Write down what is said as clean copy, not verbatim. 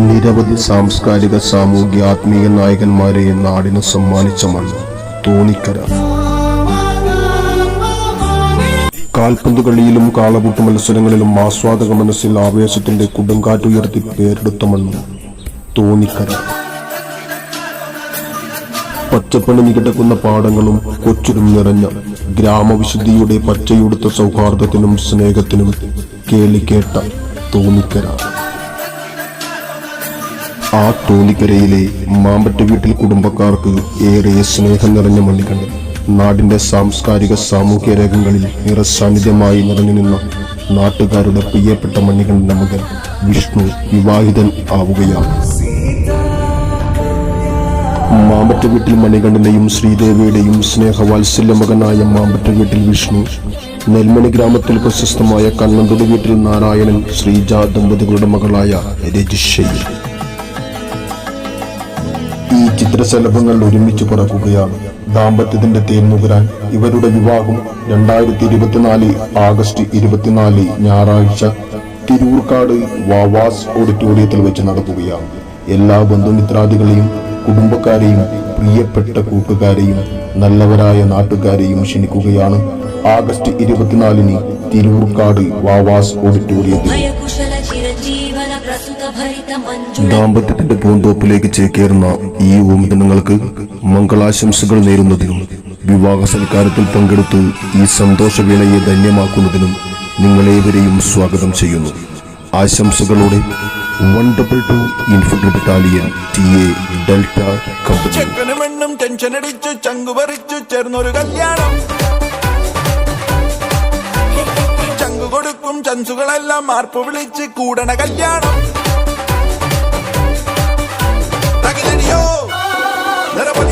നിരവധി സാംസ്കാരിക സാമൂഹ്യ ആത്മീയ നായകന്മാരെ നാടിന് സമ്മാനിച്ച മണ്ണ് തോണിക്കര. കാൽപന്ത് കളിയിലും കാളപൂട്ട് മത്സരങ്ങളിലും ആസ്വാദക മനസ്സിൽ ആവേശത്തിന്റെ കൊടുങ്കാറ്റുയർത്തി പേരെടുത്ത മണ്ണ് തോണിക്കര. പച്ചപ്പണിഞ്ഞു കിടക്കുന്ന പാടങ്ങളും കൊച്ചിലും നിറഞ്ഞ ഗ്രാമവിശുദ്ധിയുടെ പച്ചയുടുത്ത സൗഹാർദ്ദത്തിനും സ്നേഹത്തിനും കേളിക്കേട്ട തോണിക്കര. ആ തോണിക്കരയിലെ മാമ്പറ്റ വീട്ടിൽ കുടുംബക്കാർക്ക് ഏറെ സ്നേഹം നിറഞ്ഞ മണ്ണികണ്ട് നാടിന്റെ സാംസ്കാരിക സാമൂഹ്യ രംഗങ്ങളിൽ നിറസാന്നിധ്യമായി നിറഞ്ഞു നിന്ന നാട്ടുകാരുടെ പ്രിയപ്പെട്ട മണ്ണികണ്ഠന്റെ മകൻ വിഷ്ണു വിവാഹിതൻ ആവുകയാണ്. മാമ്പറ്റ വീട്ടിൽ മണികണ്ഠന്റെയും ശ്രീദേവിയുടെയും സ്നേഹവാത്സല്യ മകനായ മാമ്പറ്റ വീട്ടിൽ വിഷ്ണു, നെൽമണി ഗ്രാമത്തിൽ പ്രശസ്തമായ കണ്ണന്തൊടി വീട്ടിൽ നാരായണൻ ശ്രീജ ദമ്പതികളുടെ മകളായ രജിഷയും. ഈ ചിത്രശലഭങ്ങൾ ഒരുമിച്ച് പിറക്കുകയാണ്. ദാമ്പത്യത്തിന്റെ തേൻമുകരാൻ ഇവരുടെ വിവാഹം 2024 ആഗസ്റ്റ് 24 ഞായറാഴ്ച തിരൂർക്കാട് വാവാസ് ഓഡിറ്റോറിയത്തിൽ വെച്ച് നടക്കുകയാണ്. എല്ലാ ബന്ധുമിത്രാദികളെയും കുടുംബക്കാരെയും പ്രിയപ്പെട്ട കൂട്ടുകാരെയും നല്ലവരായ നാട്ടുകാരെയും ക്ഷണിക്കുകയാണ് ആഗസ്റ്റ് 24 തിരൂർക്കാട് വാവാസ് ഓഡിറ്റോറിയത്തിൽ. ദാമ്പത്യത്തിന്റെ പൂന്തോപ്പിലേക്ക് ചേക്കേറുന്ന ഈ ഓമദിനങ്ങൾക്ക് മംഗളാശംസകൾ നേരുന്നതിനും വിവാഹ സൽക്കാരത്തിൽ പങ്കെടുത്ത് ഈ സന്തോഷവേളയെ ധന്യമാക്കുന്നതിനും നിങ്ങളേവരെയും സ്വാഗതം ചെയ്യുന്നു. ആശംസകളോടെ 122 infantry battalion TA delta company. Tension അടിച്ചു ചങ്കുപറിച്ചു ചേർന്നൊരു കല്യാണം, ചങ്കു കൊടുക്കും ചൻസുകളെല്ലാം മാർപ്പ് വിളിച്ച് കൂടണ കല്യാണം. തകിലടിയോ നിരവധി